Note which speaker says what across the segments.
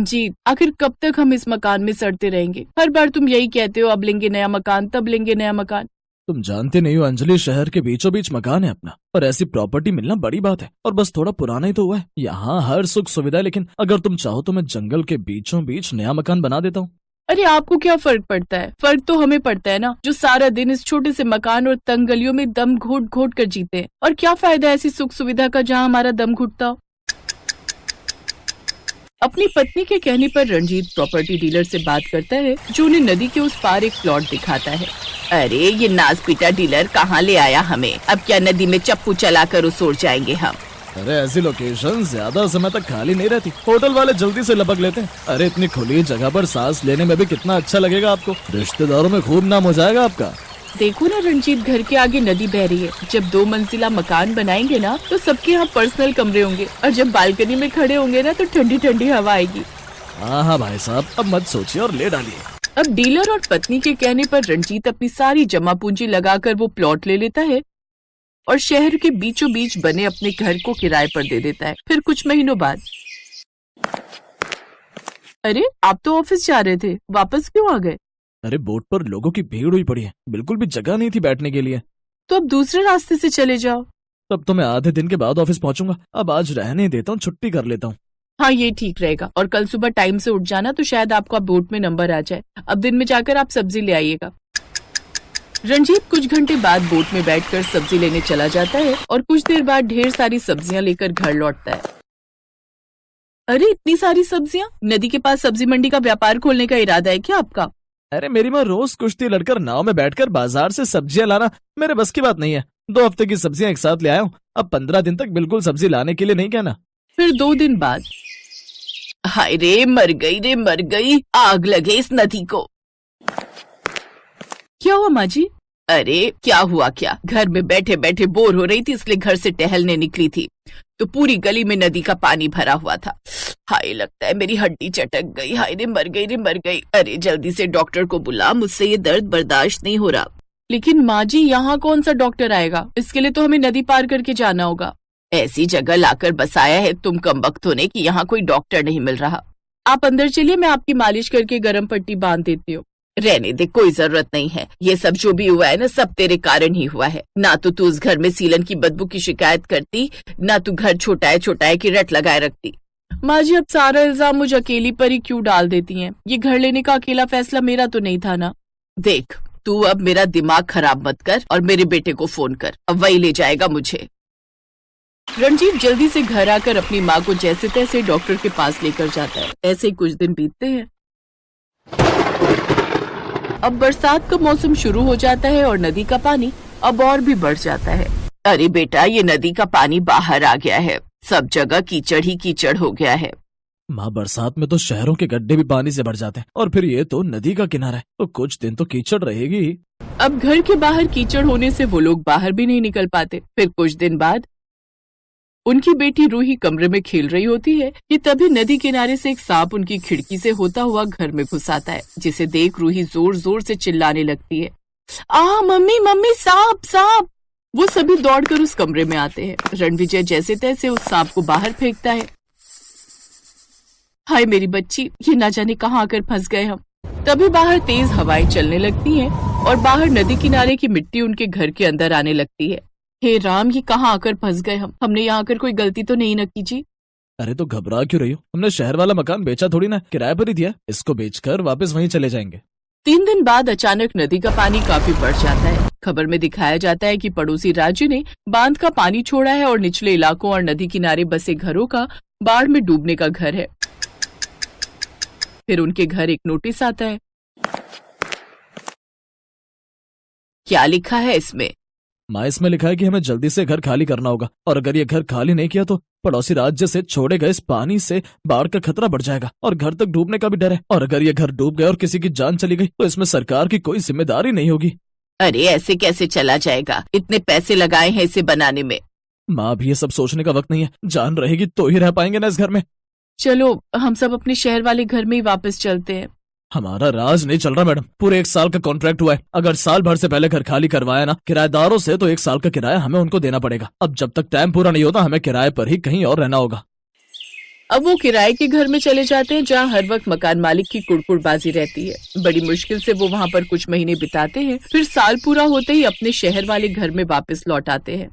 Speaker 1: जी, आखिर कब तक हम इस मकान में सड़ते रहेंगे? हर बार तुम यही कहते हो, अब लेंगे नया मकान, तब लेंगे नया मकान।
Speaker 2: तुम जानते नहीं हो अंजलि, शहर के बीचों बीच मकान है अपना, और ऐसी प्रॉपर्टी मिलना बड़ी बात है। और बस थोड़ा पुराना ही तो हुआ है। यहाँ हर सुख सुविधा है, लेकिन अगर तुम चाहो तो मैं जंगल के बीचों बीच नया मकान बना देता हूँ।
Speaker 1: अरे आपको क्या फर्क पड़ता है? फर्क तो हमें पड़ता है ना, जो सारा दिन इस छोटे से मकान और तंग गलियों में दम घोट घोट कर जीते हैं। और क्या फायदा ऐसी सुख सुविधा का जहाँ हमारा दम घुटता हो। अपनी पत्नी के कहने पर रंजीत प्रॉपर्टी डीलर से बात करता है, जो उन्हें नदी के उस पार एक प्लॉट दिखाता है। अरे ये नाज पीटा डीलर कहाँ ले आया हमें? अब क्या नदी में चप्पू चलाकर उस ओर जाएंगे हम?
Speaker 2: अरे ऐसी लोकेशन ज्यादा समय तक खाली नहीं रहती, होटल वाले जल्दी से लपक लेते हैं। अरे इतनी खुली जगह पर सांस लेने में भी कितना अच्छा लगेगा आपको, रिश्तेदारों में खूब नाम हो जाएगा आपका।
Speaker 1: देखो ना रंजीत, घर के आगे नदी बह रही है। जब 2 मंजिला मकान बनाएंगे ना तो सबके यहाँ पर्सनल कमरे होंगे, और जब बालकनी में खड़े होंगे ना तो ठंडी ठंडी हवा आएगी।
Speaker 2: हाँ भाई साहब, अब मत सोचिए और ले डालिए।
Speaker 1: अब डीलर और पत्नी के कहने पर रंजीत अपनी सारी जमा पूंजी लगाकर वो प्लॉट ले लेता है और शहर के बीचों बीच बने अपने घर को किराए पर दे देता है। फिर कुछ महीनों बाद, अरे आप तो ऑफिस जा रहे थे, वापस क्यों आ गए?
Speaker 2: अरे बोट पर लोगों की भीड़ हुई पड़ी है, बिल्कुल भी जगह नहीं थी बैठने के लिए।
Speaker 1: तो अब दूसरे रास्ते से चले जाओ।
Speaker 2: तब तो मैं आधे दिन के बाद ऑफिस पहुंचूंगा, अब आज रहने देता हूँ, छुट्टी कर लेता हूँ।
Speaker 1: हाँ ये ठीक रहेगा, और कल सुबह टाइम से उठ जाना तो शायद आपका बोट में नंबर आ जाए। अब दिन में जाकर आप सब्जी ले आइएगा। रंजीत कुछ घंटे बाद बोट में बैठकर सब्जी लेने चला जाता है और कुछ देर बाद ढेर सारी सब्जियां लेकर घर लौटता है। अरे इतनी सारी सब्जियां? नदी के पास सब्जी मंडी का व्यापार खोलने का इरादा है क्या आपका?
Speaker 2: अरे मेरी माँ रोज कुश्ती लड़कर नाव में बैठकर बाजार से सब्जियां लाना मेरे बस की बात नहीं है। 2 हफ्ते की सब्जियां एक साथ ले आया हूँ, अब 15 दिन तक बिल्कुल सब्जी लाने के लिए नहीं कहना।
Speaker 1: फिर 2 दिन बाद, हाय रे मर गई, आग लगे इस नदी को। क्या हुआ माँ जी? अरे क्या हुआ क्या, घर में बैठे बैठे बोर हो रही थी, इसलिए घर से टहलने निकली थी तो पूरी गली में नदी का पानी भरा हुआ था। हाय लगता है मेरी हड्डी चटक गई, हाय रे मर गई। अरे जल्दी से डॉक्टर को बुला, मुझसे ये दर्द बर्दाश्त नहीं हो रहा। लेकिन माँ जी यहाँ कौन सा डॉक्टर आएगा? इसके लिए तो हमें नदी पार करके जाना होगा। ऐसी जगह लाकर बसाया है तुम कमबख्त होने की यहाँ कोई डॉक्टर नहीं मिल रहा। आप अंदर चलिए, मैं आपकी मालिश करके गर्म पट्टी बांध देती हूँ। रहने दे, कोई जरूरत नहीं है। ये सब जो भी हुआ है ना, सब तेरे कारण ही हुआ है। ना तो तू उस घर में सीलन की बदबू की शिकायत करती, ना तू घर छोटाए की रट लगाए रखती। माँ जी अब सारा इल्जाम मुझ अकेली पर ही क्यों डाल देती हैं? ये घर लेने का अकेला फैसला मेरा तो नहीं था ना। देख तू अब मेरा दिमाग खराब मत कर और मेरे बेटे को फोन कर, अब वही ले जाएगा मुझे। रणजीत जल्दी से घर आकर अपनी माँ को जैसे तैसे डॉक्टर के पास लेकर जाता है। ऐसे ही कुछ दिन बीतते हैं। अब बरसात का मौसम शुरू हो जाता है और नदी का पानी अब और भी बढ़ जाता है। अरे बेटा, ये नदी का पानी बाहर आ गया है, सब जगह कीचड़ ही कीचड़ हो गया है।
Speaker 2: माँ बरसात में तो शहरों के गड्ढे भी पानी से भर जाते हैं, और फिर ये तो नदी का किनारा है, तो कुछ दिन तो कीचड़ रहेगी ही।
Speaker 1: अब घर के बाहर कीचड़ होने से वो लोग बाहर भी नहीं निकल पाते। फिर कुछ दिन बाद उनकी बेटी रूही कमरे में खेल रही होती है कि तभी नदी किनारे से एक सांप उनकी खिड़की से होता हुआ घर में घुस आता है, जिसे देख रूही जोर जोर से चिल्लाने लगती है, आ मम्मी सांप सांप। वो सभी दौड़कर उस कमरे में आते हैं। रणविजय जैसे तैसे उस सांप को बाहर फेंकता है। हाय मेरी बच्ची, ये ना जाने कहाँ आकर फंस गए हम। तभी बाहर तेज हवाएं चलने लगती हैं और बाहर नदी किनारे की मिट्टी उनके घर के अंदर आने लगती है। हे राम, ये कहाँ आकर फंस गए हम? हमने यहाँ आकर कोई गलती तो नहीं न की जी?
Speaker 2: अरे तो घबरा क्यों रही हो? हमने शहर वाला मकान बेचा थोड़ी ना, किराए पर ही दिया। इसको बेचकर वापस वहीं चले जाएंगे।
Speaker 1: 3 दिन बाद अचानक नदी का पानी काफी बढ़ जाता है। खबर में दिखाया जाता है कि पड़ोसी राज्य ने बांध का पानी छोड़ा है और निचले इलाकों और नदी किनारे बसे घरों का बाढ़ में डूबने का घर है। फिर उनके घर एक नोटिस आता है। क्या लिखा है इसमें?
Speaker 2: माँ इसमें लिखा है कि हमें जल्दी से घर खाली करना होगा, और अगर ये घर खाली नहीं किया तो पड़ोसी राज्य से छोड़े गए इस पानी से बाढ़ का खतरा बढ़ जाएगा और घर तक डूबने का भी डर है। और अगर ये घर डूब गया और किसी की जान चली गई तो इसमें सरकार की कोई जिम्मेदारी नहीं होगी।
Speaker 1: अरे ऐसे कैसे चला जाएगा? इतने पैसे लगाए हैं इसे बनाने में।
Speaker 2: माँ भी ये सब सोचने का वक्त नहीं है, जान रहेगी तो ही रह पाएंगे ना इस घर में।
Speaker 1: चलो हम सब अपने शहर वाले घर में ही वापस चलते हैं।
Speaker 2: हमारा राज नहीं चल रहा मैडम, पूरे 1 साल का कॉन्ट्रैक्ट हुआ है। अगर साल भर से पहले घर खाली करवाया ना किराएदारों से तो 1 साल का किराया हमें उनको देना पड़ेगा। अब जब तक टाइम पूरा नहीं होता हमें किराए पर ही कहीं और रहना होगा।
Speaker 1: अब वो किराए के घर में चले जाते हैं जहाँ हर वक्त मकान मालिक की कुड़कुड़बाजी रहती है। बड़ी मुश्किल से वो वहाँ पर कुछ महीने बिताते हैं, फिर साल पूरा होते ही अपने शहर वाले घर में वापस लौट आते हैं।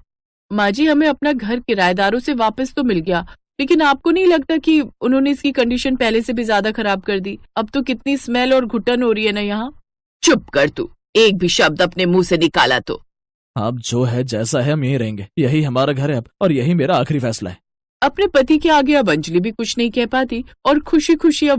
Speaker 1: माँ जी, हमें अपना घर किराएदारों से वापस तो मिल गया, लेकिन आपको नहीं लगता कि उन्होंने इसकी कंडीशन पहले से भी ज्यादा खराब कर दी? अब तो कितनी स्मेल और घुटन हो रही है ना यहाँ। चुप कर तू, एक भी शब्द अपने मुंह से निकाला तो।
Speaker 2: अब जो है जैसा है हम यहीं रहेंगे, यही हमारा घर है अब, और यही मेरा आखिरी फैसला है।
Speaker 1: अपने पति के आगे अब अंजलि भी कुछ नहीं कह पाती और खुशी खुशी अब